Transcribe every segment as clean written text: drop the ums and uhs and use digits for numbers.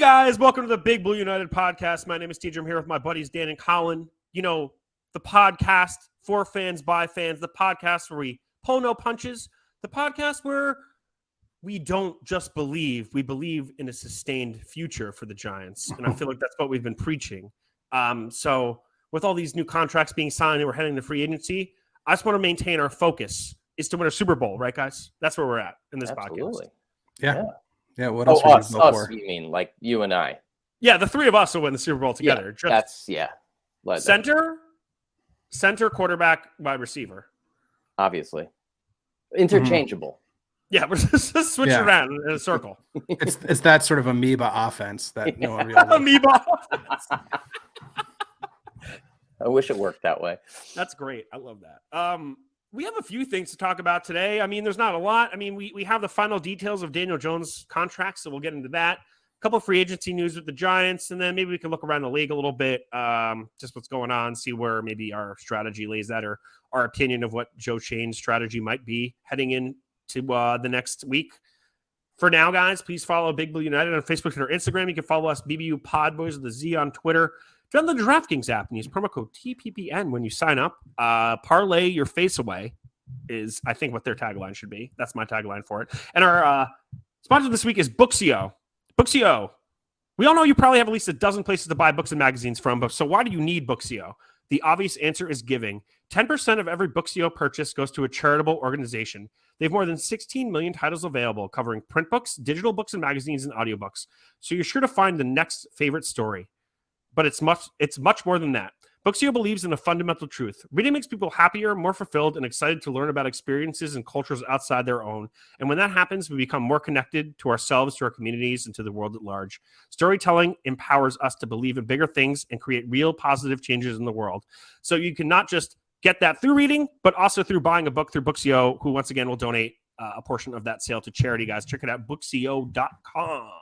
guys, welcome to the Big Blue United podcast. My name is TJ. I'm here with my buddies Dan and Colin. You know, the podcast for fans, by fans, the podcast where we pull no punches, the podcast where we don't just believe, we believe in a sustained future for the Giants. And I feel like that's what we've been preaching. So with all these new contracts being signed and we're heading to free agency, I just want to maintain our focus is to win a Super Bowl, right, guys? That's where we're at in this podcast. Yeah. What else? Us, you mean like you and I? Yeah, the three of us will win the Super Bowl together. Center, quarterback, wide receiver. Obviously. Interchangeable. Yeah, we're just switching around in a circle. It's that sort of amoeba offense that no one really amoeba offense. I wish it worked that way. That's great. I love that. We have a few things to talk about today. I mean, there's not a lot. I mean, we have the final details of Daniel Jones' contract, so we'll get into that. A couple of free agency news with the Giants, and then maybe we can look around the league a little bit, just what's going on, see where maybe our strategy lays that or our opinion of what Joe Shane's strategy might be heading into the next week. For now, guys, please follow Big Blue United on Facebook and Instagram. You can follow us, BBU Podboys with the Z on Twitter. Download the DraftKings app and use promo code TPPN when you sign up. Parlay your face away is, I think, what their tagline should be. That's my tagline for it. And our sponsor this week is Booksio. Booksio. We all know you probably have at least a dozen places to buy books and magazines from, but so why do you need Booksio? The obvious answer is giving. 10% of every Booksio purchase goes to a charitable organization. They have more than 16 million titles available, covering print books, digital books and magazines, and audiobooks. So you're sure to find the next favorite story. But it's much more than that. Booksio believes in a fundamental truth. Reading makes people happier, more fulfilled, and excited to learn about experiences and cultures outside their own. And when that happens, we become more connected to ourselves, to our communities, and to the world at large. Storytelling empowers us to believe in bigger things and create real positive changes in the world. So you can not just get that through reading, but also through buying a book through Booksio, who once again will donate a portion of that sale to charity, guys. Check it out, Booksio.com.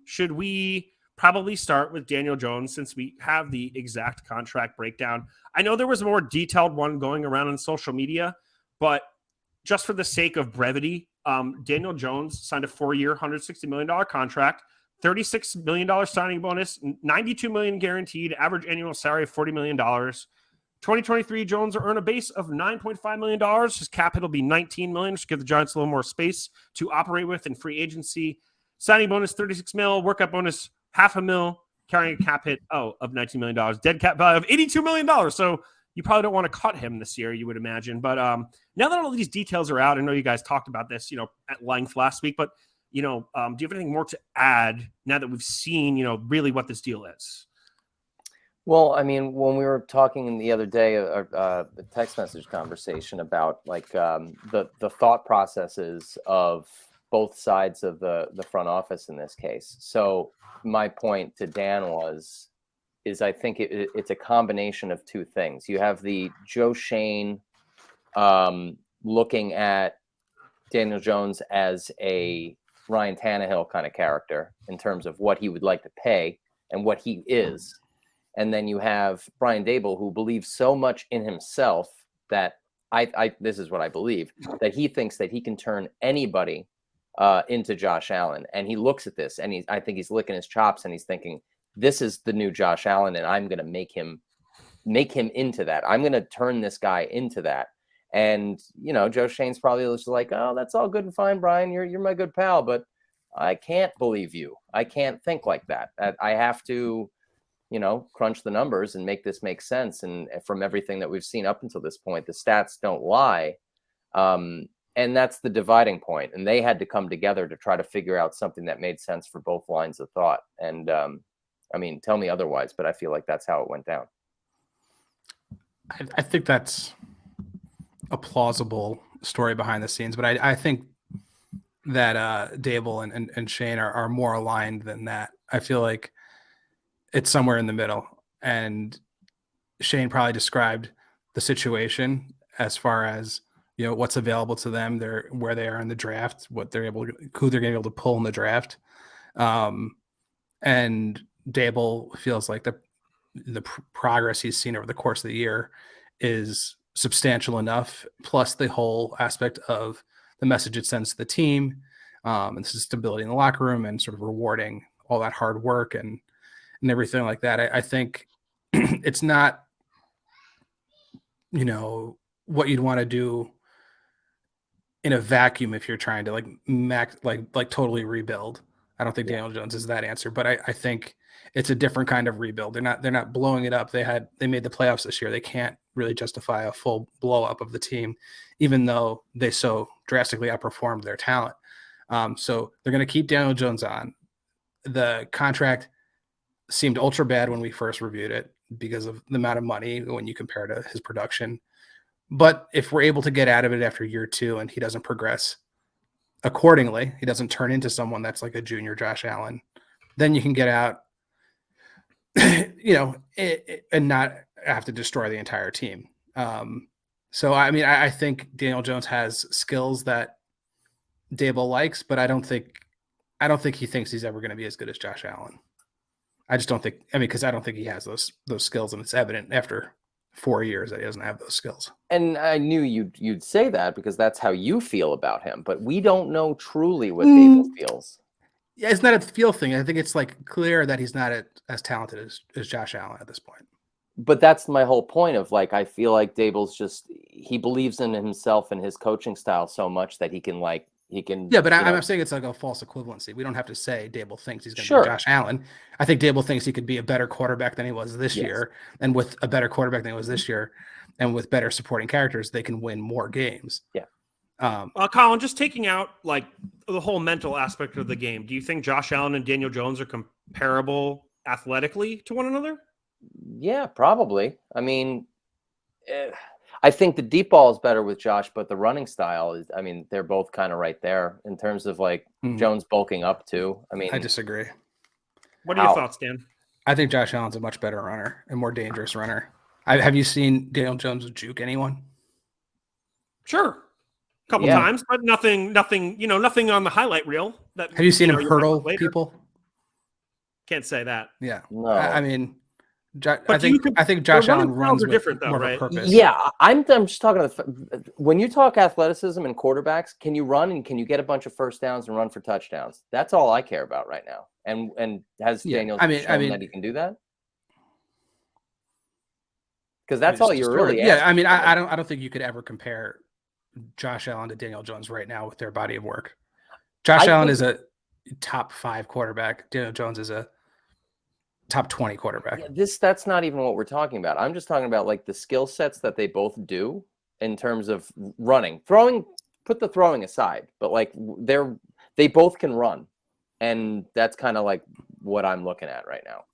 Should we probably start with Daniel Jones since we have the exact contract breakdown? I know there was a more detailed one going around on social media, but just for the sake of brevity, Daniel Jones signed a 4-year, $160 million contract, $36 million signing bonus, $92 million guaranteed, average annual salary of $40 million. 2023, Jones will earn a base of $9.5 million. His cap hit will be $19 million, just give the Giants a little more space to operate with in free agency. Signing bonus, $36 million, workout bonus, $500,000, carrying a cap hit of $19 million, dead cap value of $82 million. So you probably don't want to cut him this year, you would imagine. But now that all these details are out, I know you guys talked about this, at length last week. But do you have anything more to add now that we've seen, really what this deal is? Well, I mean, when we were talking the other day, the text message conversation about like the thought processes of both sides of the front office in this case. So my point to Dan is I think it's a combination of two things. You have the Joe Shane looking at Daniel Jones as a Ryan Tannehill kind of character in terms of what he would like to pay and what he is. And then you have Brian Daboll, who believes so much in himself that this is what I believe, that he thinks that he can turn anybody into Josh Allen. And he looks at this and I think he's licking his chops and he's thinking, this is the new Josh Allen and I'm going to make him into that. I'm going to turn this guy into that. And, Joe Shane's probably just like, oh, that's all good and fine, Brian. You're my good pal, but I can't believe you. I can't think like that. I have to, crunch the numbers and make this make sense. And from everything that we've seen up until this point, the stats don't lie. And that's the dividing point. And they had to come together to try to figure out something that made sense for both lines of thought. And tell me otherwise, but I feel like that's how it went down. I think that's a plausible story behind the scenes, but I think that Daboll and Shane are more aligned than that. I feel like it's somewhere in the middle. And Shane probably described the situation as far as, what's available to them, where they are in the draft, who they're going to be able to pull in the draft. And Daboll feels like the progress he's seen over the course of the year is substantial enough, plus the whole aspect of the message it sends to the team, and this is stability in the locker room and sort of rewarding all that hard work and everything like that. I think it's not, what you'd want to do in a vacuum if you're trying to like totally rebuild. I don't think Daniel Jones is that answer, but I think it's a different kind of rebuild. They're not blowing it up. They made the playoffs this year. They can't really justify a full blow up of the team, even though they so drastically outperformed their talent. So they're going to keep Daniel Jones on. The contract seemed ultra bad when we first reviewed it because of the amount of money when you compare to his production. But if we're able to get out of it after year 2 and he doesn't progress accordingly, he doesn't turn into someone that's like a junior Josh Allen, then you can get out, and not have to destroy the entire team. So, I mean, I think Daniel Jones has skills that Dable likes, but I don't think he thinks he's ever going to be as good as Josh Allen. I just don't think, because I don't think he has those skills, and it's evident after 4 years that he doesn't have those skills. And I knew you'd say that because that's how you feel about him, but we don't know truly what Dable feels. Yeah, it's not a feel thing. I think it's like clear that he's not as talented as Josh Allen at this point. But that's my whole point of I feel like Dable's he believes in himself and his coaching style so much that he can. Yeah, but I'm saying it's like a false equivalency. We don't have to say Dable thinks he's going to Sure. be Josh Allen. I think Dable thinks he could be a better quarterback than he was this year, and with a better quarterback than he was this year, and with better supporting characters, they can win more games. Yeah. Colin, just taking out the whole mental aspect of the game, do you think Josh Allen and Daniel Jones are comparable athletically to one another? Yeah, probably. I mean, I think the deep ball is better with Josh, but the running style is, they're both kind of right there in terms of Jones bulking up too. I disagree. What are your thoughts, Dan? I think Josh Allen's a much better runner and more dangerous runner. Have you seen Daniel Jones juke anyone? Sure. A couple times, but nothing on the highlight reel. Have you seen him hurdle people? Can't say that. Yeah. No. I think Josh Allen runs are different with though, more right? of a purpose. Yeah, I'm just talking when you talk athleticism and quarterbacks, can you run and can you get a bunch of first downs and run for touchdowns? That's all I care about right now. And has Daniel shown that he can do that? Because that's all you're really asking. Yeah, I don't think you could ever compare Josh Allen to Daniel Jones right now with their body of work. Josh Allen is a top 5 quarterback. Daniel Jones is a top 20 quarterback. Yeah, that's not even what we're talking about. I'm just talking about the skill sets that they both do in terms of running, throwing. Put the throwing aside, but they both can run, and that's kind of what I'm looking at right now.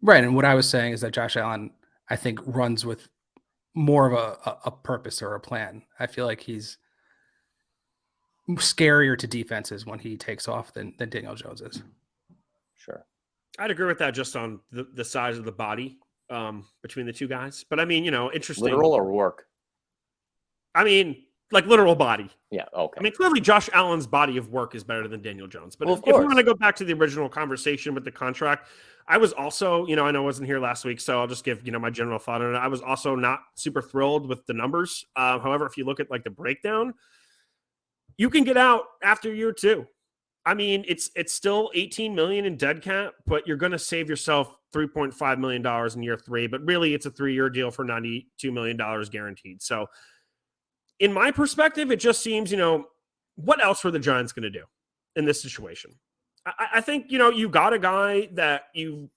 Right, and what I was saying is that Josh Allen, I think, runs with more of a purpose or a plan. I feel like he's scarier to defenses when he takes off than Daniel Jones is. Sure. I'd agree with that just on the size of the body between the two guys. But interesting. Literal or work? Literal body. Yeah, okay. Clearly Josh Allen's body of work is better than Daniel Jones. But if we want to go back to the original conversation with the contract, I was also, I know I wasn't here last week, so I'll just give, my general thought on it. I was also not super thrilled with the numbers. However, if you look at the breakdown, you can get out after year 2. It's still $18 million in dead cap, but you're going to save yourself $3.5 million in year 3. But really, it's a 3-year deal for $92 million guaranteed. So, in my perspective, it just seems, what else were the Giants going to do in this situation? I think, you got a guy that you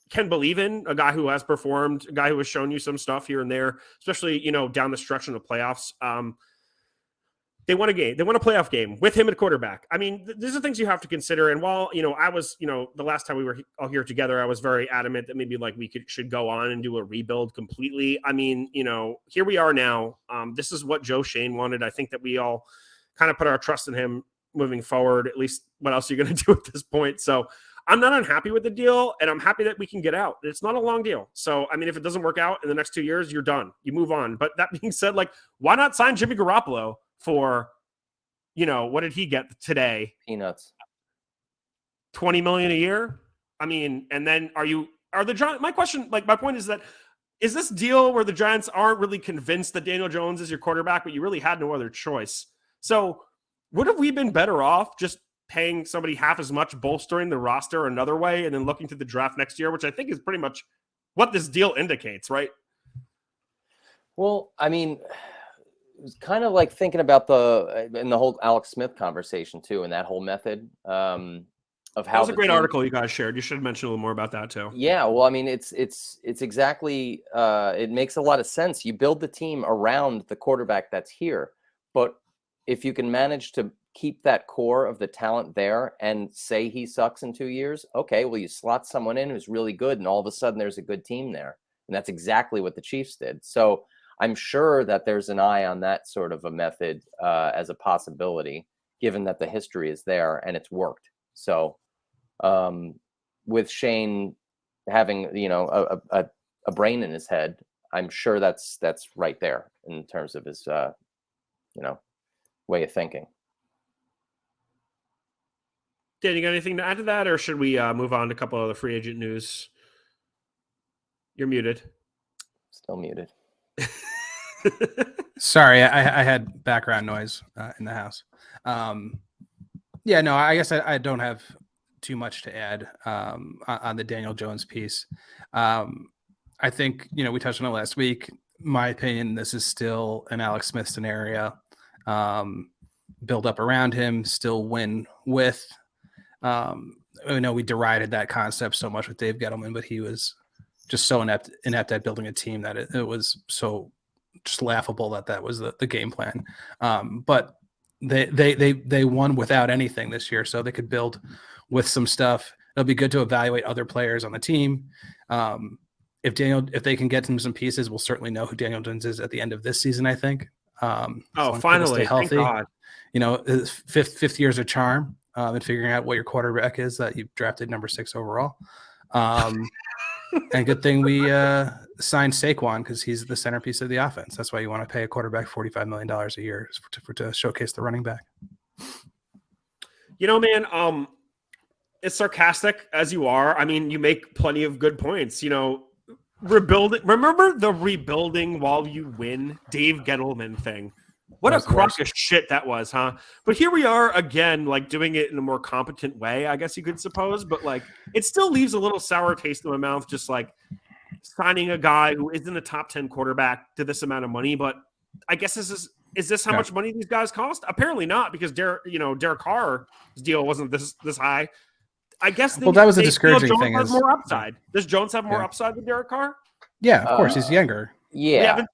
can believe in, a guy who has performed, a guy who has shown you some stuff here and there, especially, down the stretch in the playoffs. They won a game. They won a playoff game with him at quarterback. These are things you have to consider. And while, I was, the last time we were all here together, I was very adamant that maybe we should go on and do a rebuild completely. Here we are now. This is what Joe Shane wanted. I think that we all kind of put our trust in him moving forward. At least what else are you going to do at this point? So I'm not unhappy with the deal, and I'm happy that we can get out. It's not a long deal. So, if it doesn't work out in the next 2 years, you're done. You move on. But that being said, why not sign Jimmy Garoppolo for, what did he get today? Peanuts. $20 million a year. And then are the Giants? My question, my point is that, is this deal where the Giants aren't really convinced that Daniel Jones is your quarterback, but you really had no other choice? So would have we been better off just paying somebody half as much, bolstering the roster another way, and then looking to the draft next year, which I think is pretty much what this deal indicates, right? Well, I mean, it was kind of like thinking about the whole Alex Smith conversation too, and that whole method of how that was a the great team, article you guys shared. You should have mentioned a little more about that too. Yeah, well, I mean, it's exactly it makes a lot of sense. You build the team around the quarterback that's here, but if you can manage to keep that core of the talent there and say he sucks in 2 years, okay, well, you slot someone in who's really good, and all of a sudden there's a good team there, and that's exactly what the Chiefs did. So I'm sure that there's an eye on that sort of a method as a possibility, given that the history is there and it's worked. So with Shane having, you know, a brain in his head, I'm sure that's right there in terms of his, you know, way of thinking. Dan, you got anything to add to that, or should we move on to a couple of the free agent news? You're muted. Still muted. Sorry, I had background noise in the house. Yeah, no, I guess I don't have too much to add on the Daniel Jones piece. I think, you know, we touched on it last week. My opinion, this is still an Alex Smith scenario. Build up around him, still win with. I know we derided that concept so much with Dave Gettleman, but he was just so inept at building a team that it was so just laughable that was the game plan. But they won without anything this year, so they could build with some stuff. It'll be good to evaluate other players on the team. If they can get some pieces, we'll certainly know who Daniel Jones is at the end of this season, I think. Finally, stay healthy. thank God. You know, fifth year's a charm in figuring out what your quarterback is that you drafted number 6 overall. And good thing we signed Saquon, because he's the centerpiece of the offense. That's why you want to pay a quarterback $45 million a year to showcase the running back. You know, man, as sarcastic as you are, I mean, you make plenty of good points. You know, rebuilding. Remember the rebuilding while you win Dave Gettleman thing? What a crock of shit that was, huh? But here we are again, like doing it in a more competent way, I guess you could suppose. But like, it still leaves a little sour taste in my mouth, just like signing a guy who isn't a top 10 quarterback to this amount of money. But I guess is this how much money these guys cost? Apparently not, because Derek Carr's deal wasn't this high. I guess that was a discouraging thing. Has more upside. Does Jones have more upside than Derek Carr? Yeah, of course. He's younger. Yeah.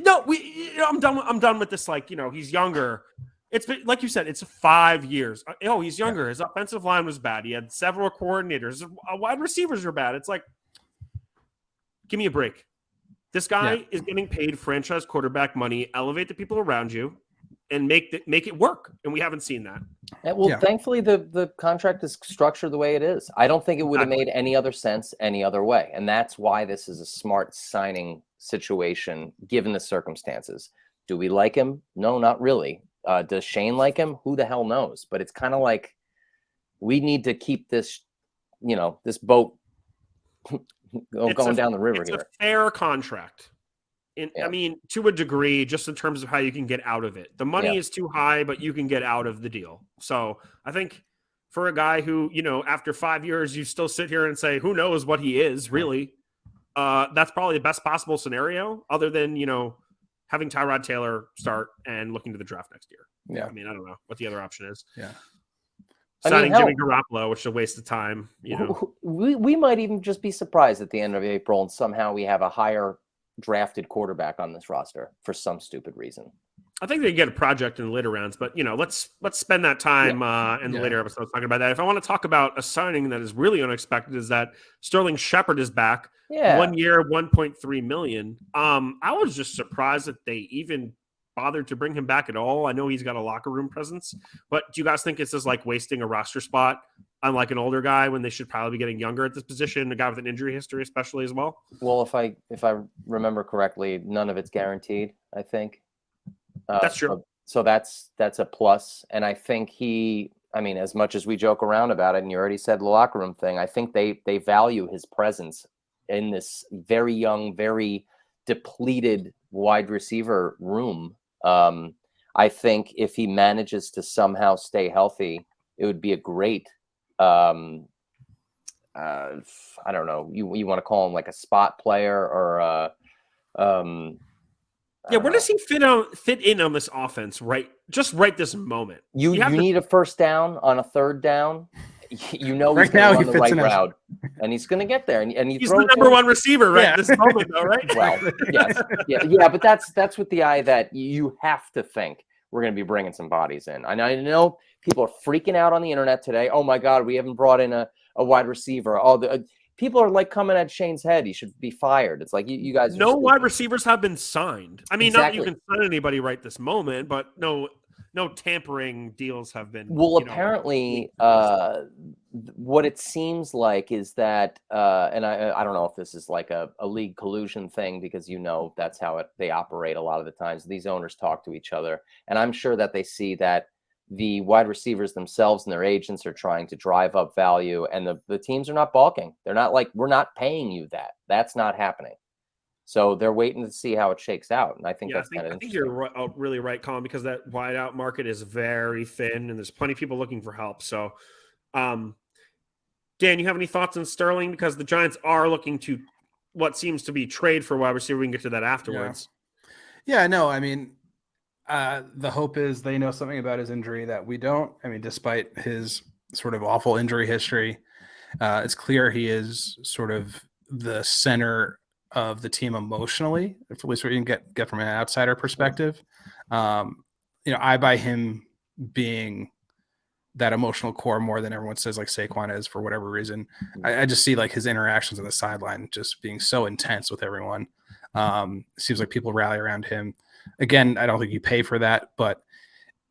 I'm done with this. Like, you know, he's younger. It's been, like you said, it's 5 years. Oh, he's younger. His offensive line was bad. He had several coordinators. Wide receivers are bad. It's like, give me a break. This guy is getting paid franchise quarterback money. Elevate the people around you and make it work. And we haven't seen that. Thankfully, the contract is structured the way it is. I don't think it would have made any other sense any other way. And that's why this is a smart signing situation, given the circumstances. Do we like him? No, not really. Does Shane like him? Who the hell knows? But it's kind of like we need to keep this, you know, this boat going down the river here. It's a fair contract. I mean, to a degree, just in terms of how you can get out of it. The money is too high, but you can get out of the deal. So I think for a guy who, you know, after 5 years, you still sit here and say, who knows what he is, really. That's probably the best possible scenario, other than, you know, having Tyrod Taylor start and looking to the draft next year. Yeah. I mean, I don't know what the other option is. Yeah. Signing Jimmy Garoppolo, which is a waste of time. You know, we might even just be surprised at the end of April and somehow we have a higher drafted quarterback on this roster for some stupid reason. I think they get a project in the later rounds, but, you know, let's spend that time in the later episodes talking about that. If I want to talk about a signing that is really unexpected, is that Sterling Shepard is back. 1 year, $1.3 million. I was just surprised that they even bothered to bring him back at all. I know he's got a locker room presence, but do you guys think it's just like wasting a roster spot on like an older guy when they should probably be getting younger at this position, a guy with an injury history especially as well? Well, if I remember correctly, none of it's guaranteed, I think. That's true. So that's a plus. And I think as much as we joke around about it, and you already said the locker room thing, I think they value his presence in this very young, very depleted wide receiver room. I think if he manages to somehow stay healthy, it would be a great, I don't know, you want to call him like a spot player or I Yeah, don't where know. does he fit in on this offense? Right this moment. You have to- need a first down on a third down. You know he's Right going now to he run the fits right in as- route, and he's going to get there. And you he's throw the it to number him. one receiver right Yeah. this moment, though, right? Well, yes, yeah, but that's with the eye that you have to think we're going to be bringing some bodies in. And I know people are freaking out on the internet today. Oh my God, we haven't brought in a wide receiver. People are like coming at Shane's head. He should be fired. It's like you guys. No wide receivers have been signed. I mean, not that you Exactly. can sign anybody right this moment, but no tampering deals have been. Well, apparently, what it seems like is that, and I don't know if this is like a league collusion thing, because that's how they operate a lot of the times. These owners talk to each other, and I'm sure that they see that the wide receivers themselves and their agents are trying to drive up value, and the teams are not balking. They're not like, we're not paying you that. That's not happening. So they're waiting to see how it shakes out, and I think that's kind of interesting. I think you're really right, Colin, because that wide out market is very thin, and there's plenty of people looking for help. So, Dan, you have any thoughts on Sterling? Because the Giants are looking to what seems to be trade for wide receiver. We can get to that afterwards. Yeah, no, I mean, the hope is they know something about his injury that we don't. I mean, despite his sort of awful injury history, it's clear he is sort of the center of the team emotionally, at least what you can get from an outsider perspective. I buy him being that emotional core more than everyone says like Saquon is for whatever reason. I just see like his interactions on the sideline just being so intense with everyone. It seems like people rally around him. Again, I don't think you pay for that, but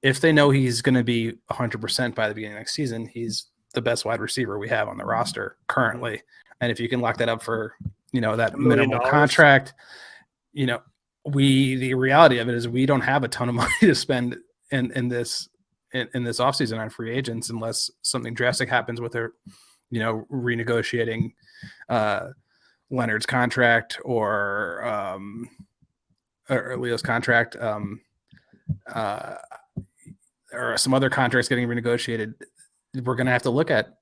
if they know he's going to be 100% by the beginning of next season, he's the best wide receiver we have on the roster currently. And if you can lock that up for, that $1 million minimal contract, the reality of it is we don't have a ton of money to spend in this offseason on free agents unless something drastic happens with their, renegotiating Leonard's contract or Leo's contract or some other contracts getting renegotiated. We're going to have to look at,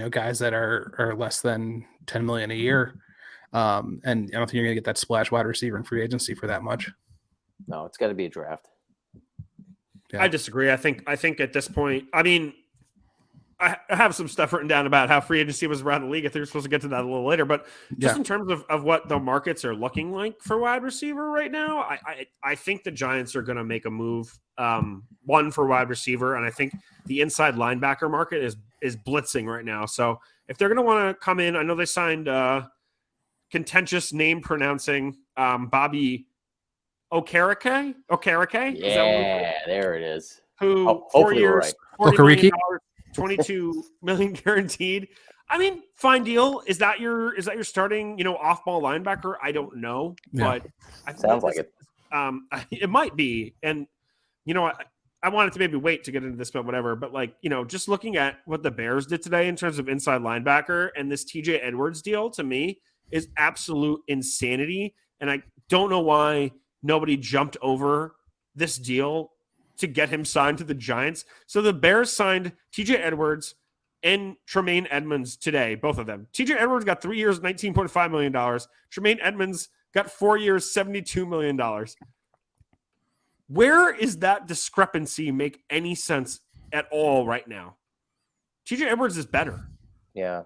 guys that are less than 10 million a year. And I don't think you're going to get that splash wide receiver in free agency for that much. No, it's got to be a draft. Yeah. I disagree. I think at this point, I mean, I have some stuff written down about how free agency was around the league. I think we're supposed to get to that a little later, but just in terms of what the markets are looking like for wide receiver right now, I think the Giants are going to make a move, one for wide receiver, and I think the inside linebacker market is blitzing right now. So if they're going to want to come in, I know they signed contentious name pronouncing Bobby Okereke. Yeah, there it is. Who 4 years, $40 million, $22 million guaranteed. I mean, fine deal. Is that your starting, off-ball linebacker? I don't know, but I think Sounds like it. It might be. And I wanted to maybe wait to get into this, but whatever. But just looking at what the Bears did today in terms of inside linebacker and this TJ Edwards deal, to me is absolute insanity. And I don't know why nobody jumped over this deal to get him signed to the Giants. So the Bears signed TJ Edwards and Tremaine Edmonds today, both of them. TJ Edwards got 3 years, $19.5 million. Tremaine Edmonds got 4 years, $72 million. Where is that discrepancy make any sense at all right now? TJ Edwards is better. Yeah.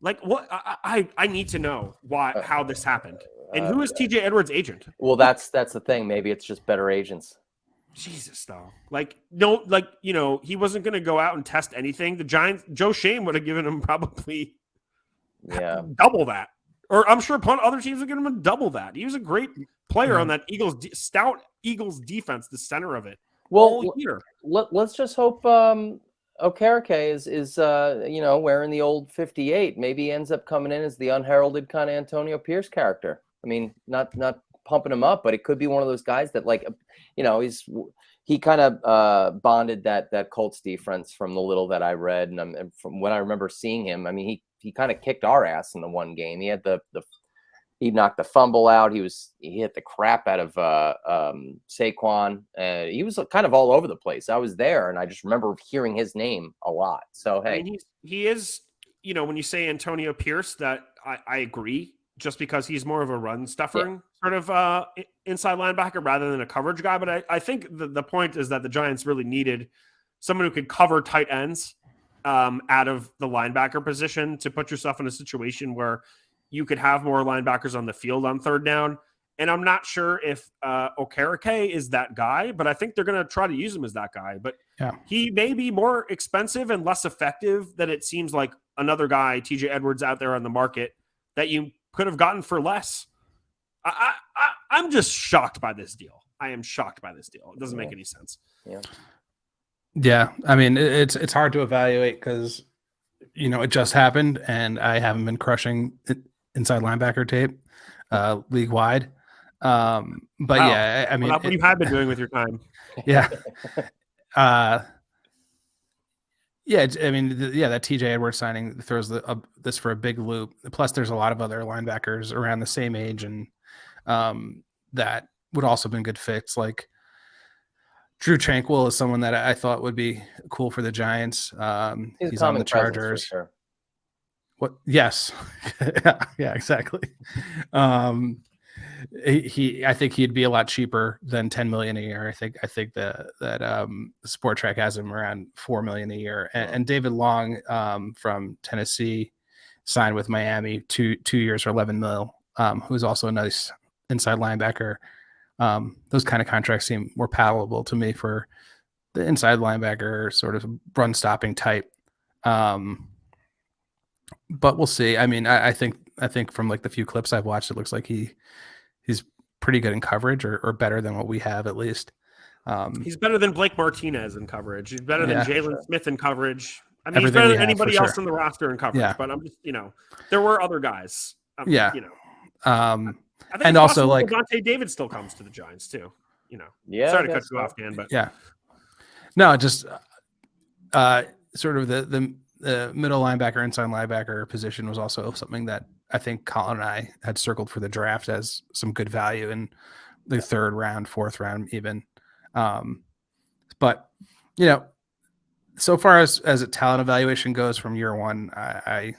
Like what? I need to know how this happened. And who is TJ Edwards' agent? Well, that's the thing. Maybe it's just better agents. Jesus, though. He wasn't going to go out and test anything. The Giants, Joe Shane would have given him probably double that. Or I'm sure other teams would give him double that. He was a great player on that stout Eagles defense, the center of it. Well, all year. Let's just hope Okereke is wearing the old 58. Maybe he ends up coming in as the unheralded kind of Antonio Pierce character. I mean, not pumping him up, but it could be one of those guys that he kind of bonded that Colts defense from the little that I read, and from when I remember seeing him. I mean, he kind of kicked our ass in the one game. He had the He knocked the fumble out. He hit the crap out of Saquon. He was kind of all over the place. I was there, and I just remember hearing his name a lot. So hey, I mean, he is. When you say Antonio Pierce, that I agree. Just because he's more of a run stuffing sort of inside linebacker rather than a coverage guy. But I think the point is that the Giants really needed someone who could cover tight ends out of the linebacker position to put yourself in a situation where you could have more linebackers on the field on third down. And I'm not sure if Okereke is that guy, but I think they're going to try to use him as that guy. But he may be more expensive and less effective than it seems like another guy, TJ Edwards, out there on the market that you could have gotten for less. I'm just shocked by this deal. I am shocked by this deal. It doesn't make any sense. Yeah. I mean, it's hard to evaluate because, it just happened and I haven't been crushing inside linebacker tape league wide. But wow. yeah, I mean, what you have been doing with your time. Yeah. That TJ Edwards signing throws this for a big loop. Plus, there's a lot of other linebackers around the same age and that would also been good fits. Like Drew Tranquil is someone that I thought would be cool for the Giants. He's on the Chargers. Sure. What? Yes. Yeah, exactly. I think he'd be a lot cheaper than $10 million a year. I think that Sport Track has him around $4 million a year. And David Long from Tennessee signed with Miami 2 years for $11 million, who's also a nice inside linebacker. Those kind of contracts seem more palatable to me for the inside linebacker sort of run stopping type. But we'll see. I mean, I think from like the few clips I've watched, it looks like he's pretty good in coverage or better than what we have at least. He's better than Blake Martinez in coverage. He's better than Jalen Smith in coverage. I mean, Everything he's better we than have, anybody for else sure. in the roster in coverage. Yeah. But I'm just, there were other guys. I think and also like Devontae David still comes to the Giants too. Yeah. Sorry to cut you off, Dan, but no, just sort of the middle linebacker, inside linebacker position was also something that I think Colin and I had circled for the draft as some good value in the third round, fourth round, even. But so far as a talent evaluation goes from year one, I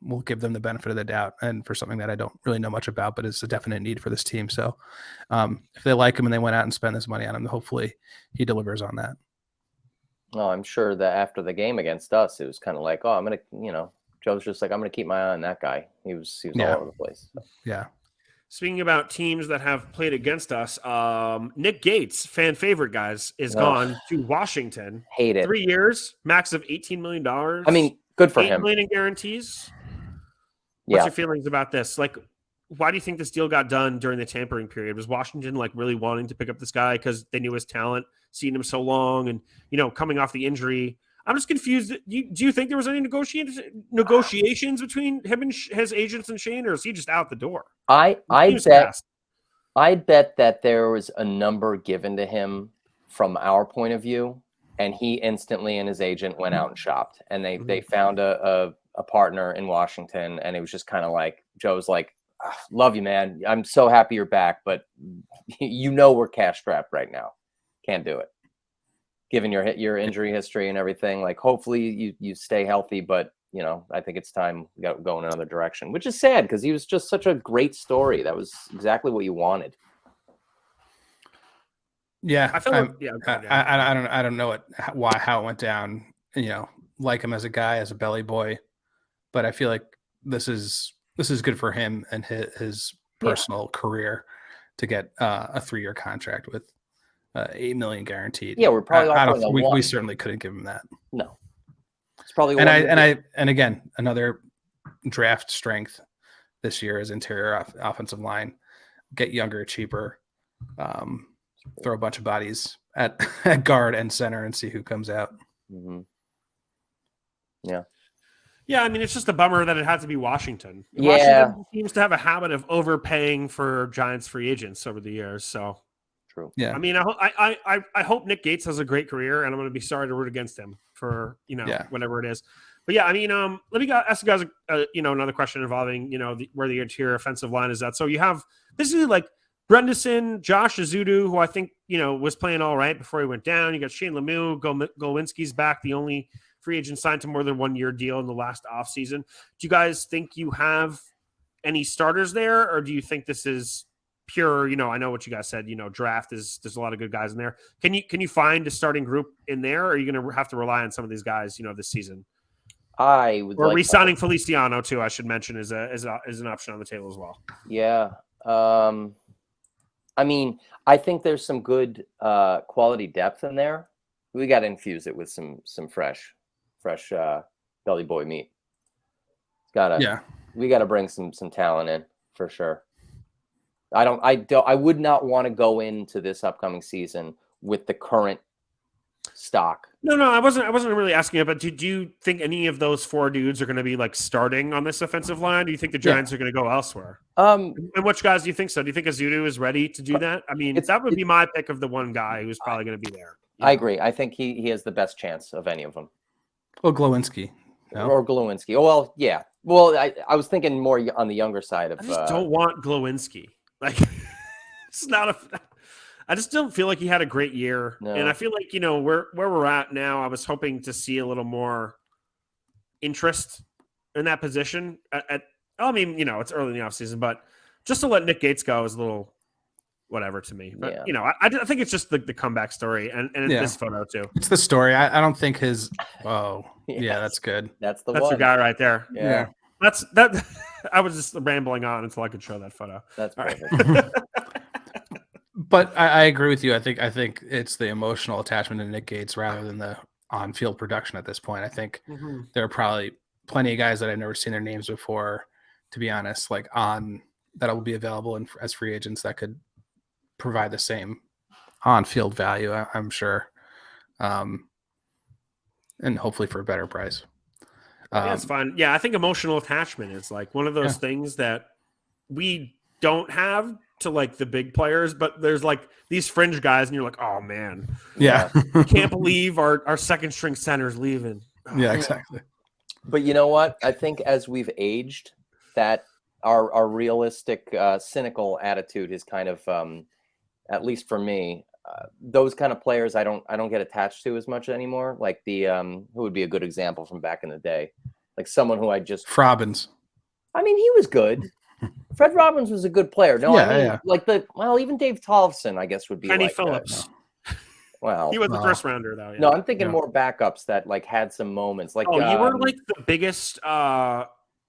will give them the benefit of the doubt, and for something that I don't really know much about, but it's a definite need for this team. So if they like him and they went out and spend this money on him, hopefully he delivers on that. Well, I'm sure that after the game against us, it was kind of like, oh, I'm going to, Joe's just like, I'm going to keep my eye on that guy. He was all over the place. So. Yeah. Speaking about teams that have played against us, Nick Gates, fan favorite, guys, is gone to Washington. Hate it. 3 years, max of $18 million. I mean, good for him. $8 million in guarantees. What's your feelings about this? Like, why do you think this deal got done during the tampering period? Was Washington like really wanting to pick up this guy because they knew his talent, seeing him so long, and coming off the injury? I'm just confused. Do you think there was any negotiations between him and his agents and Shane, or is he just out the door? I bet that there was a number given to him from our point of view, and he instantly and his agent went out and shopped, and they found a partner in Washington, and it was just kind of like Joe's like, love you, man. I'm so happy you're back, but we're cash strapped right now. Can't do it. Given your injury history and everything, like hopefully you stay healthy, but I think it's time to go in another direction, which is sad because he was just such a great story. That was exactly what you wanted. Yeah, I feel I don't know how it went down. Like him as a guy, as a belly boy, but I feel like this is good for him and his personal career to get a 3-year contract with $8 million guaranteed. Yeah, we're probably we certainly couldn't give him that. No, it's probably and again another draft strength this year is interior offensive line. Get younger, cheaper. Throw a bunch of bodies at guard and center and see who comes out. Mm-hmm. Yeah, I mean, it's just a bummer that it had to be Washington. Yeah. Washington seems to have a habit of overpaying for Giants free agents over the years. So true. Yeah. I mean, I hope Nick Gates has a great career, and I'm going to be sorry to root against him for whatever it is. But yeah, I mean, let me ask you guys, another question involving, where the interior offensive line is at. So you have basically like Brendason, Josh Azudu, who I think, was playing all right before he went down. You got Shane Lemieux, Golwinski's back, the only free agent signed to more than 1 year deal in the last offseason. Do you guys think you have any starters there, or do you think this is pure, I know what you guys said, draft there's a lot of good guys in there. Can you find a starting group in there, or are you going to have to rely on some of these guys, this season? I would or like re-signing Feliciano too, I should mention, is an option on the table as well. Yeah. I mean, I think there's some good quality depth in there. We got to infuse it with some fresh belly boy meat. We got to bring some talent in for sure. I would not want to go into this upcoming season with the current stock. No, I wasn't really asking it, but do you think any of those 4 dudes are going to be like starting on this offensive line? Do you think the Giants are going to go elsewhere? And which guys do you think so? Do you think Azudu is ready to do that? I mean, that would be my pick of the one guy who's probably going to be there. I agree. I think he has the best chance of any of them. Well, Glowinski. No? Or Glowinski. Oh, well, yeah. Well, I was thinking more on the younger side of. I just don't want Glowinski. Like, it's not a. I just don't feel like he had a great year, and I feel like where we're at now. I was hoping to see a little more interest in that position. I mean, it's early in the offseason, but just to let Nick Gates go is a little whatever to me. But I think it's just the comeback story, and this photo too. It's the story. I don't think his. Oh, yeah, that's good. That's the that's one. your guy right there. Yeah. That's that. I was just rambling on until I could show that photo. That's perfect. Right. But I agree with you. I think it's the emotional attachment to Nick Gates rather than the on-field production at this point. I think there are probably plenty of guys that I've never seen their names before, to be honest, that will be available as free agents that could provide the same on-field value, I'm sure, and hopefully for a better price. Yeah, it's fine. Yeah, I think emotional attachment is like one of those things that we don't have to like the big players, but there's like these fringe guys, and you're like, oh man, can't believe our second string center's leaving. Oh, yeah, exactly. But you know what? I think as we've aged, that our realistic, cynical attitude is kind of, at least for me, those kind of players I don't get attached to as much anymore. Like who would be a good example from back in the day? Like someone who I just Robbins. I mean, he was good. Fred Robbins was a good player. No, like even Dave Tollefson, I guess, would be Kenny like Phillips. Well, he was the first rounder though. Yeah. No, I'm thinking more backups that like had some moments. Like, you were like the biggest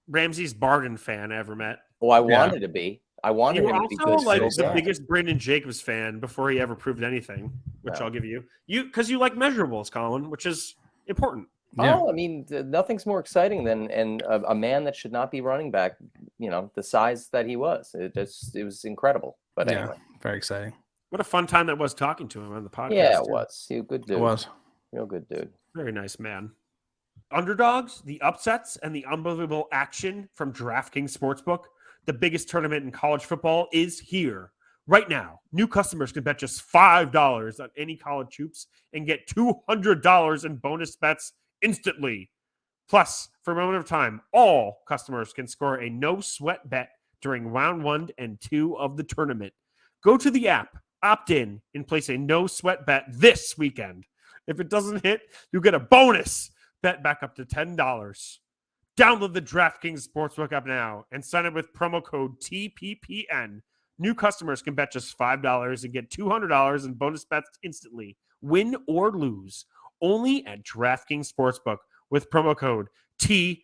Ramses Barden fan I ever met. Oh, I wanted to be. I wanted him to be good. Like the biggest Brandon Jacobs fan before he ever proved anything, which I'll give you. Because you like measurables, Colin, which is important. Yeah. Oh, I mean, nothing's more exciting than a man that should not be running back. The size that he was. It was incredible. But anyway, very exciting. What a fun time that was talking to him on the podcast. Yeah, it was. He was a good dude. It was. Real good dude. Very nice man. Underdogs, the upsets, and the unbelievable action from DraftKings Sportsbook. The biggest tournament in college football is here. Right now, new customers can bet just $5 on any college hoops and get $200 in bonus bets instantly. Plus, for a moment of time, all customers can score a no-sweat bet during round 1 and 2 of the tournament. Go to the app, opt in, and place a no-sweat bet this weekend. If it doesn't hit, you'll get a bonus bet back up to $10. Download the DraftKings Sportsbook app now and sign up with promo code TPPN. New customers can bet just $5 and get $200 in bonus bets instantly, win or lose, only at DraftKings Sportsbook with promo code TPPN.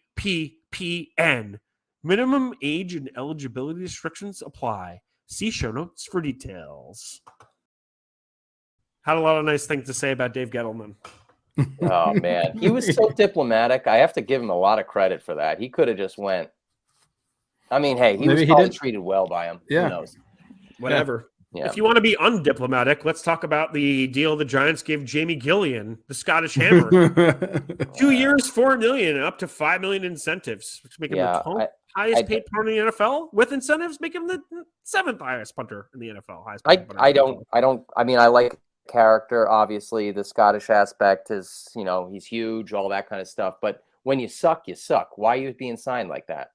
Minimum age and eligibility restrictions apply. See show notes for details. Had a lot of nice things to say about Dave Gettleman. Oh man, he was so diplomatic. I have to give him a lot of credit for that. He could have just went. I mean, hey, he was probably treated well by him. Yeah. Who knows? Whatever. Yeah. If you want to be undiplomatic, let's talk about the deal the Giants gave Jamie Gillian, the Scottish Hammer. 2 years, $4 million, up to $5 million incentives, which make him the highest paid punter in the NFL. With incentives, make him the 7th highest punter in the NFL. I mean, I like character. Obviously, the Scottish aspect is, he's huge, all that kind of stuff. But when you suck, you suck. Why are you being signed like that?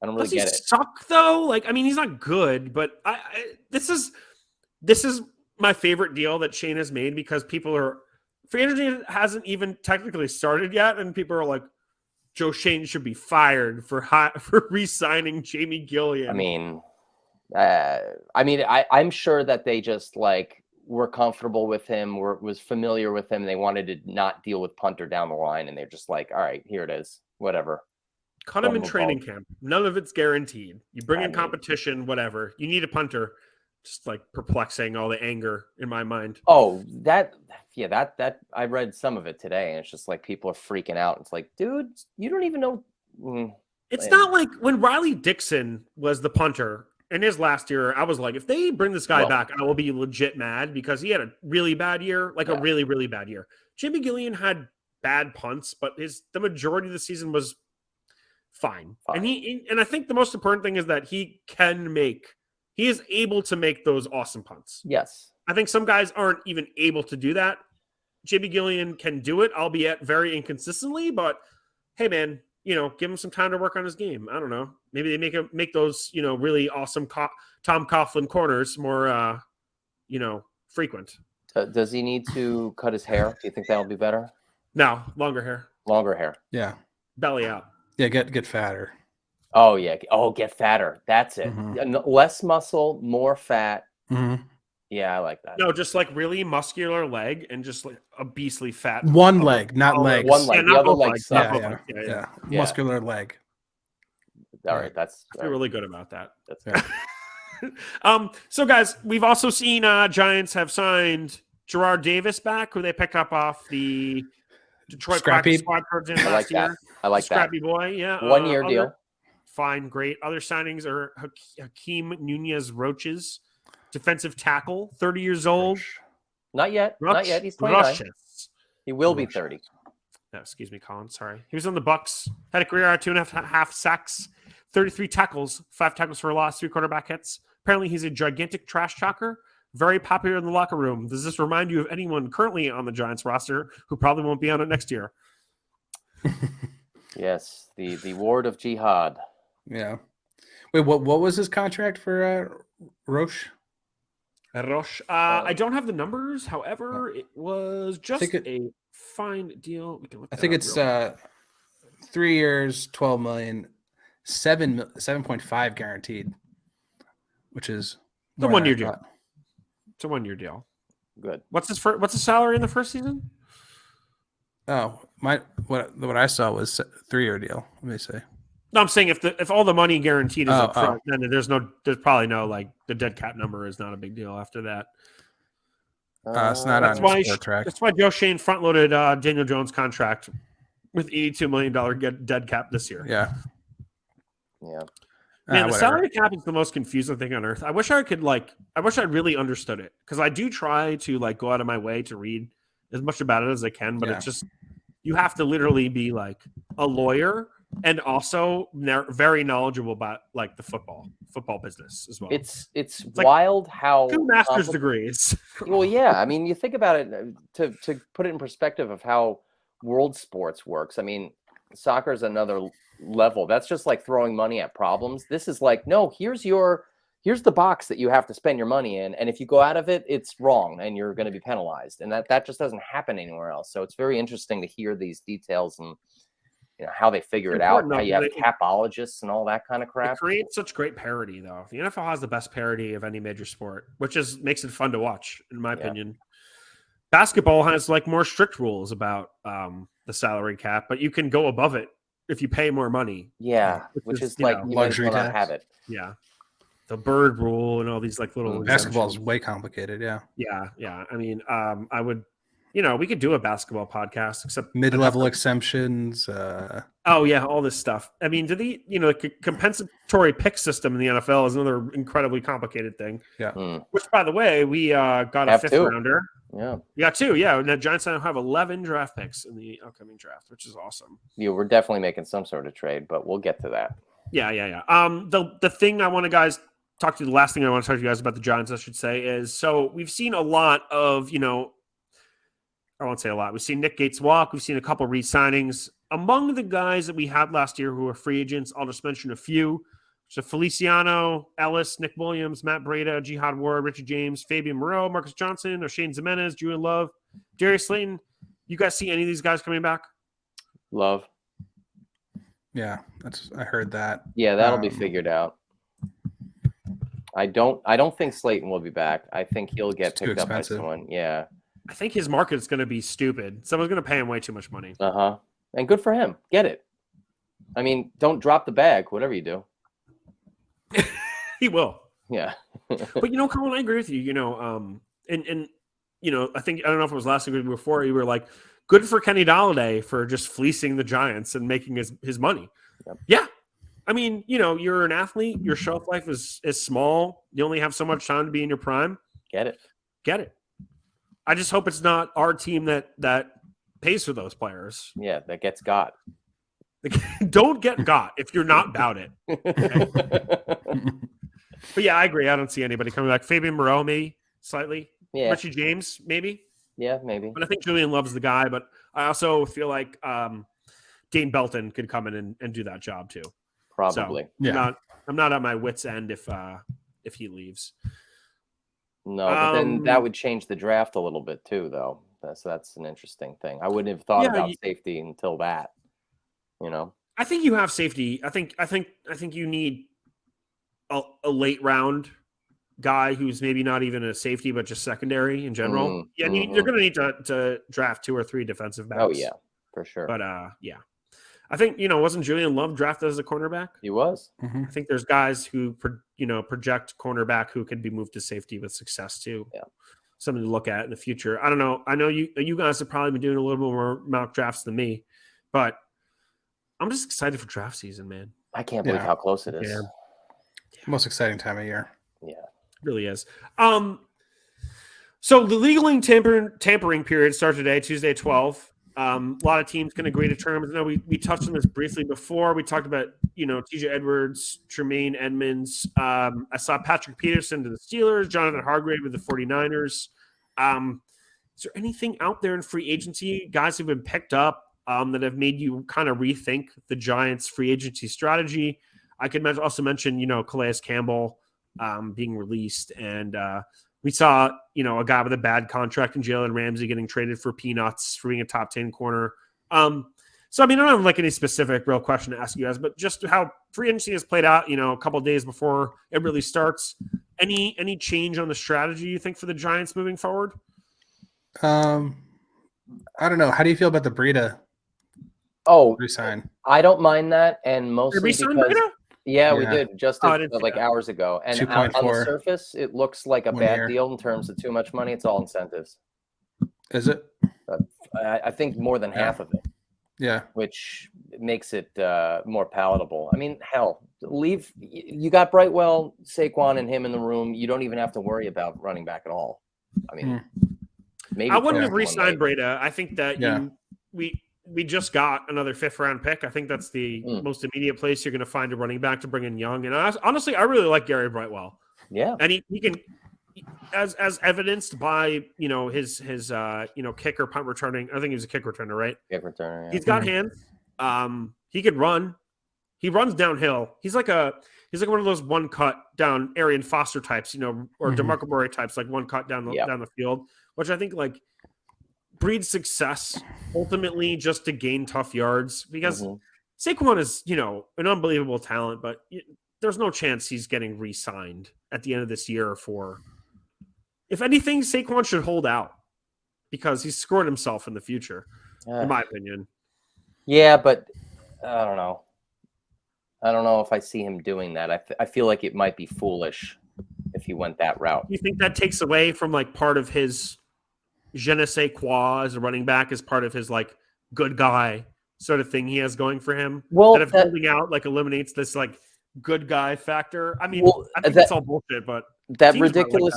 I don't really Does he get it. suck though? Like, I mean, he's not good, but this is my favorite deal that Shane has made because free agency hasn't even technically started yet, and people are like, Joe Shane should be fired for re-signing Jamie Gillian. I'm sure that they just like were comfortable with him, was familiar with him. They wanted to not deal with punter down the line, and they're just like, all right, here it is, whatever. Cut him in training camp. None of it's guaranteed. You bring in competition, whatever. You need a punter. Just like perplexing, all the anger in my mind. Oh, that I read some of it today, and it's just like people are freaking out. It's like, dude, you don't even know. It's not like when Riley Dixon was the punter in his last year. I was like, if they bring this guy back, I will be legit mad because he had a really bad year, a really, really bad year. Jamie Gillian had bad punts, but the majority of the season was fine. And I think the most important thing is that he is able to make those awesome punts. Yes. I think some guys aren't even able to do that. Jamie Gillian can do it, albeit very inconsistently, but hey man, give him some time to work on his game. I don't know. Maybe they make those, really awesome Tom Coughlin corners more, frequent. Does he need to cut his hair? Do you think that'll be better? No, longer hair. Longer hair. Yeah. Belly out. Yeah, get fatter. Oh yeah. Oh, get fatter. That's it. Mm-hmm. Less muscle, more fat. Mm-hmm. Yeah, I like that. No, just like really muscular leg and just like a beastly fat. One leg, not legs. One leg. Yeah, the other leg. Yeah. Muscular leg. All right. I feel really good about that. That's So guys, we've also seen Giants have signed Gerard Davis back, who they picked up off the Detroit practice squad towards the end last year. I like that. Scrappy boy, yeah. 1 year deal. Fine, great. Other signings are Hakeem Nunez Roaches, defensive tackle, 30 years old. Not yet. Not yet. He's 29. Rushes. He will be 30. No, excuse me, Colin. Sorry. He was on the Bucks. Had a career at 2.5 sacks, 33 tackles, 5 tackles for a loss, 3 quarterback hits. Apparently, he's a gigantic trash talker. Very popular in the locker room. Does this remind you of anyone currently on the Giants roster who probably won't be on it next year? Yes, the ward of jihad. Yeah. Wait, what was his contract for Roche? I don't have the numbers. However, it was just a fine deal. We can look. I think it's 3 years, 12 million, 7.5 guaranteed, which is the 1 year deal. It's a 1 year deal. Good. What's the salary in the first season? Oh, what I saw was 3 year deal. Let me see. No, I'm saying if all the money guaranteed is up front, then there's probably no like the dead cap number is not a big deal after that. It's not on Sport Track. That's why Joe Shane front loaded Daniel Jones' contract with $82 million dead cap this year. Yeah. Man, the salary cap is the most confusing thing on earth. I wish I really understood it because I do try to like go out of my way to read as much about it as I can, but it's just you have to literally be like a lawyer and also very knowledgeable about like the football business as well. It's wild how 2 master's degrees. Well, yeah. I mean, you think about it to put it in perspective of how world sports works. I mean, soccer is another level. That's just like throwing money at problems. This is like, no, here's the box that you have to spend your money in, and if you go out of it, it's wrong, and you're going to be penalized. And that just doesn't happen anywhere else. So it's very interesting to hear these details and how they figure it out, how you have capologists and all that kind of crap. It creates such great parity, though. The NFL has the best parity of any major sport, which makes it fun to watch, in my opinion. Basketball has like more strict rules about the salary cap, but you can go above it if you pay more money. Yeah, which is like luxury tax. Have it. Yeah, the bird rule and all these like little basketball is way complicated. Yeah. I mean, I would. We could do a basketball podcast, except mid-level exemptions. All this stuff. I mean, the compensatory pick system in the NFL is another incredibly complicated thing. Yeah. Which, by the way, we got a 5th rounder. Yeah. We got 2. Yeah. And the Giants now have 11 draft picks in the upcoming draft, which is awesome. Yeah, we're definitely making some sort of trade, but we'll get to that. Yeah. The thing I want to the last thing I want to talk to you guys about the Giants, I should say, is so we've seen a lot of, I won't say a lot. We've seen Nick Gates walk. We've seen a couple re-signings. among the guys that we had last year who were free agents, I'll just mention a few. So Feliciano, Ellis, Nick Williams, Matt Breida, Jihad Ward, Richard James, Fabian Moreau, Marcus Johnson, O'Shane Zimenez, Julian Love, Darius Slayton. You guys see any of these guys coming back? Love. Yeah, I heard that. Yeah, that'll be figured out. I don't think Slayton will be back. I think he'll get picked up by someone. Yeah. I think his market is going to be stupid. Someone's going to pay him way too much money. Uh-huh. And good for him. Get it. I mean, don't drop the bag, whatever you do. He will. Yeah. But Colin, I agree with you. And I don't know if it was last week or before, you were like, good for Kenny Dolladay for just fleecing the Giants and making his money. Yep. Yeah. I mean, you're an athlete. Your shelf life is small. You only have so much time to be in your prime. Get it. I just hope it's not our team that pays for those players. Yeah, that gets got. Don't get got if you're not about it. Okay? But yeah, I agree. I don't see anybody coming back. Fabian Moreau, maybe slightly. Yeah. Richie James, maybe. Yeah, maybe. But I think Julian Love's the guy. But I also feel like Dane Belton could come in and do that job too. Probably. So yeah. I'm not at my wit's end if he leaves. No, but then that would change the draft a little bit too, though. So that's an interesting thing. I wouldn't have thought about safety until that. I think you have safety. I think you need a late round guy who's maybe not even a safety, but just secondary in general. You're going to need to draft 2 or 3 defensive backs. Oh yeah, for sure. But yeah, I think wasn't Julian Love drafted as a cornerback? He was. I think there's guys who project cornerback who could be moved to safety with success too. Yeah, something to look at in the future. I don't know. I know you guys have probably been doing a little bit more mock drafts than me, but I'm just excited for draft season, man. I can't believe how close it is. Yeah. Most exciting time of year. Yeah, it really is. So the legal tampering period starts today, Tuesday 12. A lot of teams can agree to terms. I know we touched on this briefly before. We talked about, TJ Edwards, Tremaine Edmonds. I saw Patrick Peterson to the Steelers, Jonathan Hargrave with the 49ers. Is there anything out there in free agency, guys who've been picked up that have made you kind of rethink the Giants' free agency strategy? I could also mention, Calais Campbell being released, and we saw, a guy with a bad contract in Jalen Ramsey getting traded for peanuts for being a top 10 corner. So, I mean, I don't have any specific real question to ask you guys, but just how free agency has played out, a couple of days before it really starts. Any change on the strategy you think for the Giants moving forward? I don't know. How do you feel about the Breida resign? I don't mind that, and mostly because Breida? Yeah, we did just hours ago. And on the surface, it looks like a bad deal in terms of too much money. It's all incentives. Is it? I think more than half of it. Yeah. Which makes it more palatable. I mean, hell, you got Brightwell, Saquon, and him in the room. You don't even have to worry about running back at all. I mean, maybe I wouldn't have re-signed Breida. I think that we just got another 5th round pick. I think that's the most immediate place you're going to find a running back to bring in Young. And honestly, I really like Gary Brightwell. Yeah. And he can, as evidenced by, his kicker, punt returning. I think he was a kick returner, right? Kick returner. Yeah. He's got hands. He could run. He runs downhill. He's like one of those one cut down Arian Foster types, or DeMarco Murray types, like one cut down the field, which I think breeds success ultimately just to gain tough yards, because Saquon is, an unbelievable talent, but there's no chance he's getting re-signed at the end of this year if anything, Saquon should hold out because he's scored himself in the future, in my opinion. Yeah, but I don't know. I don't know if I see him doing that. I feel like it might be foolish if he went that route. You think that takes away from part of his je ne sais quoi as a running back, as part of his good guy sort of thing he has going for him? Well, that if holding out eliminates this good guy factor. I mean, I think that's all bullshit, but that ridiculous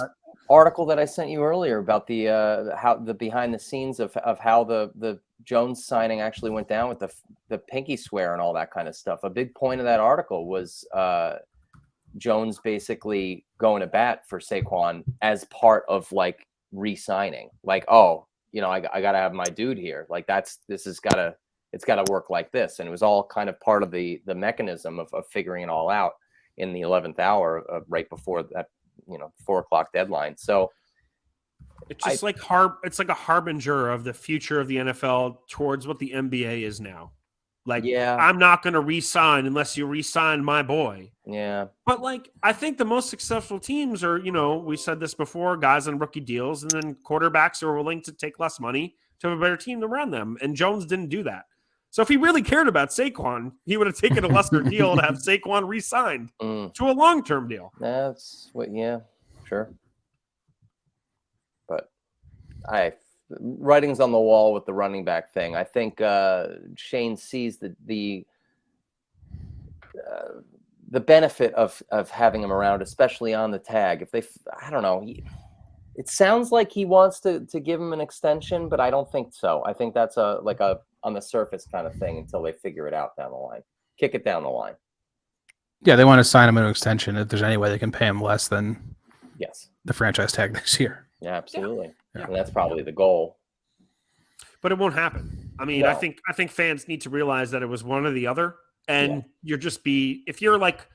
article that I sent you earlier about the behind the scenes of how the Jones signing actually went down with the pinky swear and all that kind of stuff. A big point of that article was Jones basically going to bat for Saquon as part of re-signing. I gotta have my dude here. It's It's got to work like this. And it was all kind of part of the mechanism of figuring it all out in the 11th hour, right before that, 4 o'clock deadline. So it's just it's like a harbinger of the future of the NFL towards what the NBA is now. Like, yeah, I'm not going to re-sign unless you re-sign my boy. yeah. But like, I think the most successful teams are, we said this before, guys on rookie deals, and then quarterbacks who are willing to take less money to have a better team around them. And Jones didn't do that. So if he really cared about Saquon, he would have taken a lesser deal to have Saquon re-signed to a long-term deal. That's what, sure. But writing's on the wall with the running back thing. I think Shane sees the benefit of having him around, especially on the tag. I don't know. It sounds like he wants to give him an extension, but I don't think so. I think that's a on the surface kind of thing until they figure it out down the line. Kick it down the line. Yeah, they want to sign him an extension if there's any way they can pay him less than the franchise tag this year. Yeah, absolutely. Yeah. And that's probably the goal. But it won't happen. I mean, No. I think fans need to realize that it was one or the other. And if you're like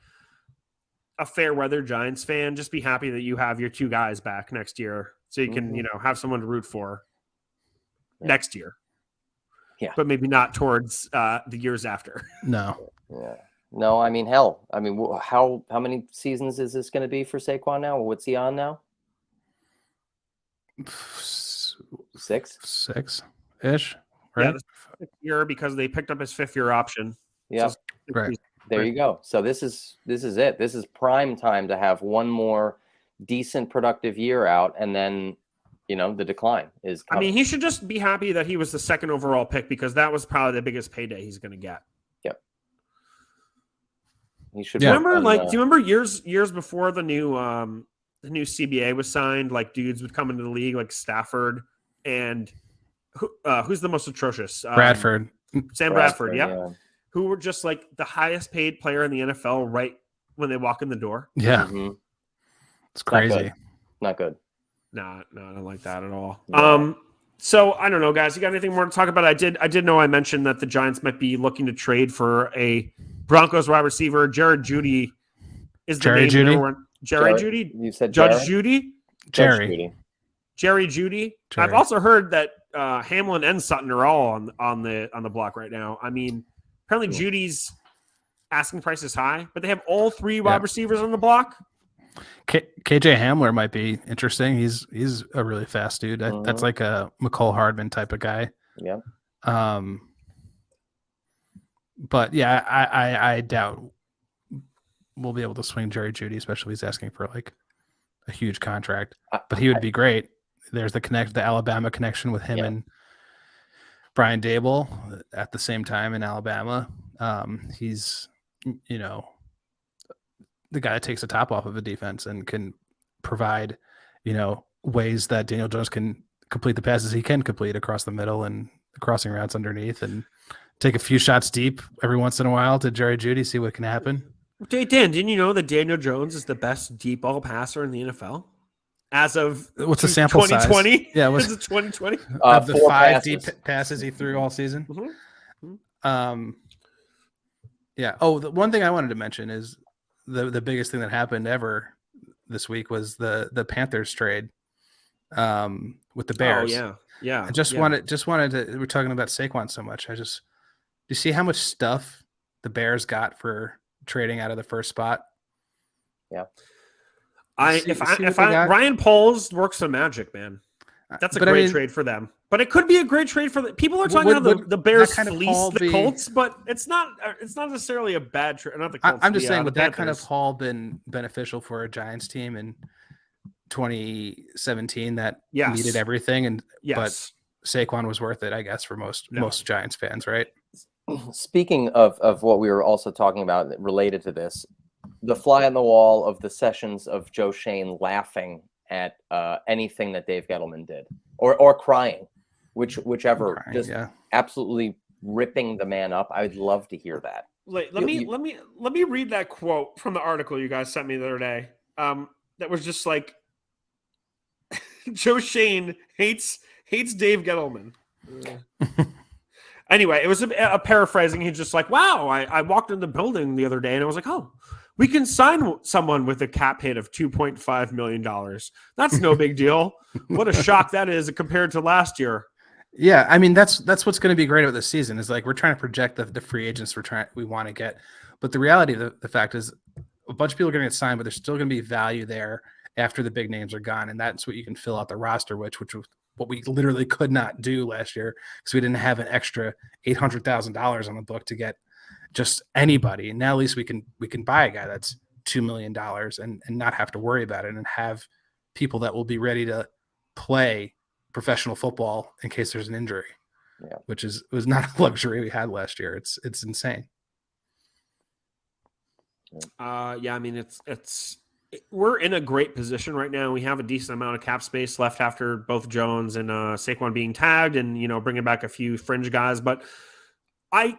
a fair weather Giants fan, just be happy that you have your two guys back next year so you can, have someone to root for next year. Yeah. But maybe not towards the years after. No. Yeah. No, I mean, hell. I mean, how many seasons is this going to be for Saquon now? What's he on now? 6? 6-ish, right? Yeah, this year because they picked up his 5th-year option. Yeah. So Right. There you go. So this is it. This is prime time to have one more decent, productive year out, and then the decline is coming. I mean, he should just be happy that he was the 2nd overall pick because that was probably the biggest payday he's going to get. Yep. He should. Do you remember years before the new CBA was signed? Like dudes would come into the league like Stafford and who's the most atrocious? Bradford. Sam Bradford. Yep. Yeah. Who were just like the highest paid player in the NFL right when they walk in the door. Yeah. Mm-hmm. It's crazy. Not good. No, I don't like that at all. No. So I don't know, guys. You got anything more to talk about? I did know I mentioned that the Giants might be looking to trade for a Broncos wide receiver. Jared Judy is the Jerry name. Jeudy? Jerry Judy? You said Judge Judy? Jerry. Jerry Judy. Jerry. I've also heard that Hamlin and Sutton are all on the block right now. I mean, apparently Judy's asking price is high, but they have all 3 wide receivers on the block. KJ Hamler might be interesting. He's a really fast dude. That's like a McCole Hardman type of guy. Yeah. But yeah, I doubt we'll be able to swing Jerry Jeudy, especially if he's asking for like a huge contract. But he would be great. There's the Alabama connection with him and Brian Dable at the same time in Alabama. He's the guy that takes the top off of a defense and can provide, ways that Daniel Jones can complete the passes he can complete across the middle and crossing routes underneath and take a few shots deep every once in a while to Jerry Jeudy, see what can happen. Dan, didn't you know that Daniel Jones is the best deep ball passer in the NFL? As of what's the sample 2020? size? Yeah, Is it 2020? Of the 4 5 passes. deep passes he threw all season. Mm-hmm. Yeah. Oh, the one thing I wanted to mention is the biggest thing that happened ever this week was the Panthers trade with the Bears. Oh yeah. I just wanted to. We're talking about Saquon so much. Do you see how much stuff the Bears got for trading out of the first spot? Yeah. Ryan Poles works some magic, man. That's a great trade for them. But it could be a great trade for the people are talking about the Bears fleece the Colts, but it's not necessarily a bad trade. Not the Colts. I'm just saying, would that kind of haul been beneficial for a Giants team in 2017 that needed everything, but Saquon was worth it, I guess, for most Giants fans, right? Speaking of what we were also talking about related to this, the fly on the wall of the sessions of Joe Shane laughing at anything that Dave Gettleman did, or crying, whichever, absolutely ripping the man up. I would love to hear that. Let me read that quote from the article you guys sent me the other day. That was just like Joe Shane hates Dave Gettleman. Anyway, it was a paraphrasing. He's just like, wow, I walked in the building the other day and I was like, oh, we can sign someone with a cap hit of $2.5 million. That's no big deal. What a shock that is compared to last year. Yeah, I mean that's what's going to be great about this season is like we're trying to project the free agents we want to get, but the reality of the fact is a bunch of people are going to get signed, but there's still going to be value there after the big names are gone, and that's what you can fill out the roster which was what we literally could not do last year because we didn't have an extra $800,000 on the book to get just anybody. And now at least we can buy a guy that's $2 million and not have to worry about it and have people that will be ready to play professional football in case there's an injury, which was not a luxury we had last year. It's insane. I mean, we're in a great position right now. We have a decent amount of cap space left after both Jones and Saquon being tagged and, bringing back a few fringe guys. But I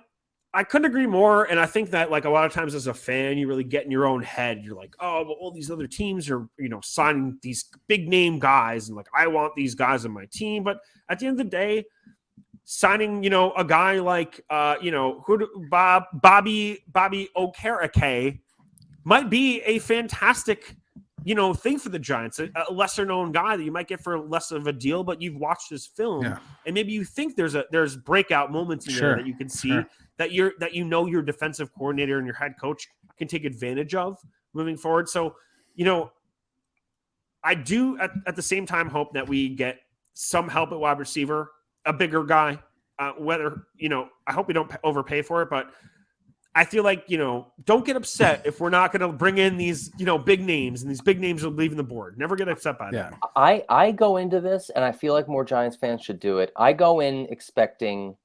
couldn't agree more. And I think that like a lot of times as a fan, you really get in your own head. You're like, oh, but all these other teams are, signing these big name guys. And like, I want these guys on my team. But at the end of the day, signing, a guy like, Bobby Okereke might be a fantastic, thing for the Giants, a lesser known guy that you might get for less of a deal, but you've watched his film and maybe you think there's breakout moments in there that you can see that your defensive coordinator and your head coach can take advantage of moving forward. So, I do at the same time hope that we get some help at wide receiver, a bigger guy, whether, I hope we don't overpay for it, but I feel like, don't get upset if we're not going to bring in these, big names, and these big names will be leaving the board. Never get upset by that. I go into this, and I feel like more Giants fans should do it. I go in expecting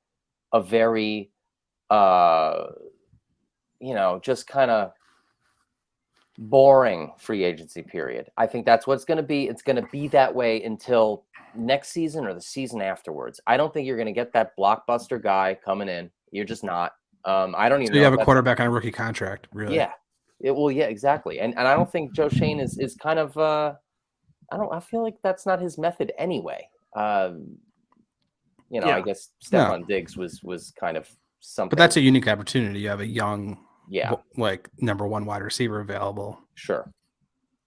a very, just kind of boring free agency period. I think that's what it's going to be. It's going to be that way until next season or the season afterwards. I don't think you're going to get that blockbuster guy coming in. You're just not. I don't even know. You have a quarterback on a rookie contract, really. Yeah. Yeah, exactly. And I don't think Joe Shane is kind of I feel like that's not his method anyway. I guess Stephon Diggs was kind of something. But that's a unique opportunity. You have a young like number one wide receiver available. Sure.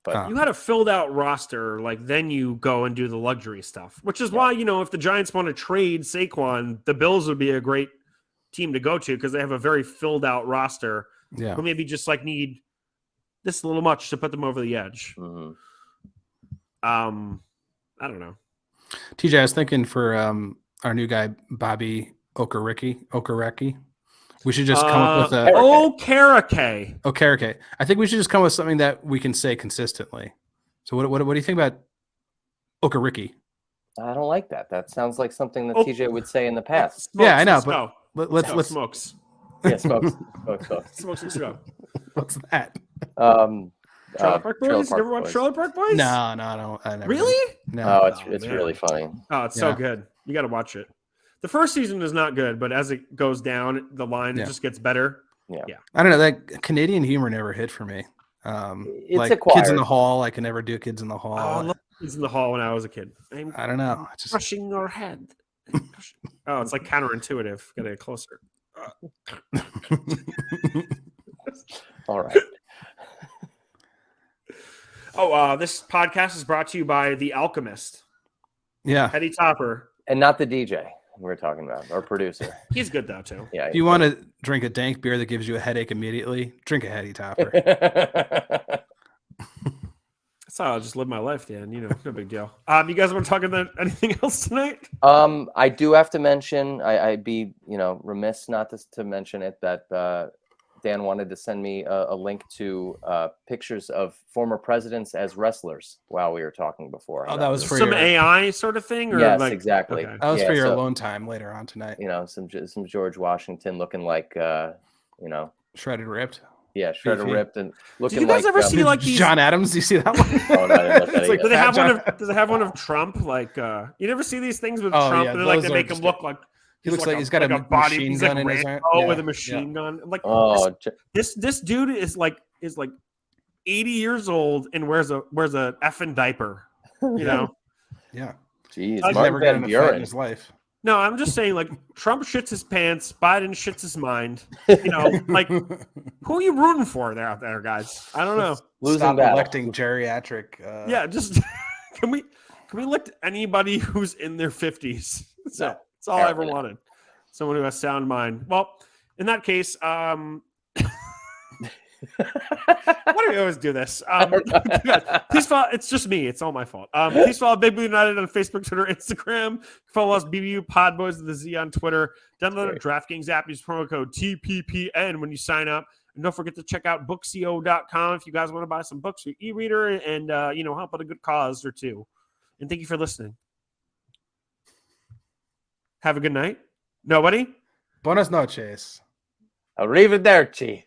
But you had a filled out roster, like then you go and do the luxury stuff, which is why, if the Giants want to trade Saquon, the Bills would be a great team to go to because they have a very filled out roster. Yeah. Who maybe just like need this a little much to put them over the edge. Mm-hmm. I don't know. TJ, I was thinking for our new guy, Bobby Okereke. We should just come up with a Okereke. I think we should just come up with something that we can say consistently. So what do you think about Okereke? I don't like that. That sounds like something that TJ would say in the past. I know, but let's smokes. Yeah, smokes. Smokes and smoke. What's that? Trailer Park Boys? You ever watch Trailer Park Boys? No, I never. Really? No. Oh, it's really funny. Oh, it's so good. You got to watch it. The first season is not good, but as it goes down the line, it just gets better. Yeah. I don't know. That Canadian humor never hit for me. It's like acquired. Kids in the Hall. I can never do Kids in the Hall. Oh, I love Kids in the Hall when I was a kid. I don't know. Crushing your head. Oh, it's like counterintuitive. Got to get closer. All right. This podcast is brought to you by The Alchemist. Yeah. Hetty Topper. And not the DJ we're talking about, our producer. He's good though too. Yeah. If you want to drink a dank beer that gives you a headache immediately, drink a Hetty Topper. That's how I'll just live my life, Dan. No big deal. You guys want to talk about anything else tonight? I do have to mention, I'd be, remiss not to mention it, that Dan wanted to send me a link to pictures of former presidents as wrestlers while we were talking before. Oh, that was for some AI sort of thing? Or yes, like, exactly. Okay. That was for your alone time later on tonight. Some George Washington looking like, shredded ripped. Yeah, shredded ripped and looking. Did you guys ever see like these... John Adams? Do you see that one? Oh, no, I didn't look at it like, yet. does it have one of Trump? Like, you never see these things with Trump, and they make him look like he looks like he's got a body. machine He's gun like in his hand. with a machine gun. I'm like, this dude is like 80 years old and wears a effing diaper. Yeah. Jeez, He's never got in a fight in his life. No, I'm just saying, like, Trump shits his pants, Biden shits his mind. You know, like, who are you rooting for out there, guys? I don't know. Losing Stop battle. electing geriatric. Yeah, just can we elect anybody who's in their 50s? That's No, it. That's all I ever apparently not. wanted. Someone who has sound mind. Well, in that case, why do we always do this? Please follow. It's just me. It's all my fault. Please follow Big Blue United on Facebook, Twitter, Instagram. Follow us, BBU Podboys with the Z on Twitter. Download the DraftKings app. Use promo code TPPN when you sign up. And don't forget to check out Booksio.com if you guys want to buy some books or e-reader and help out a good cause or two. And thank you for listening. Have a good night. Nobody? Buenas noches. Arrivederci.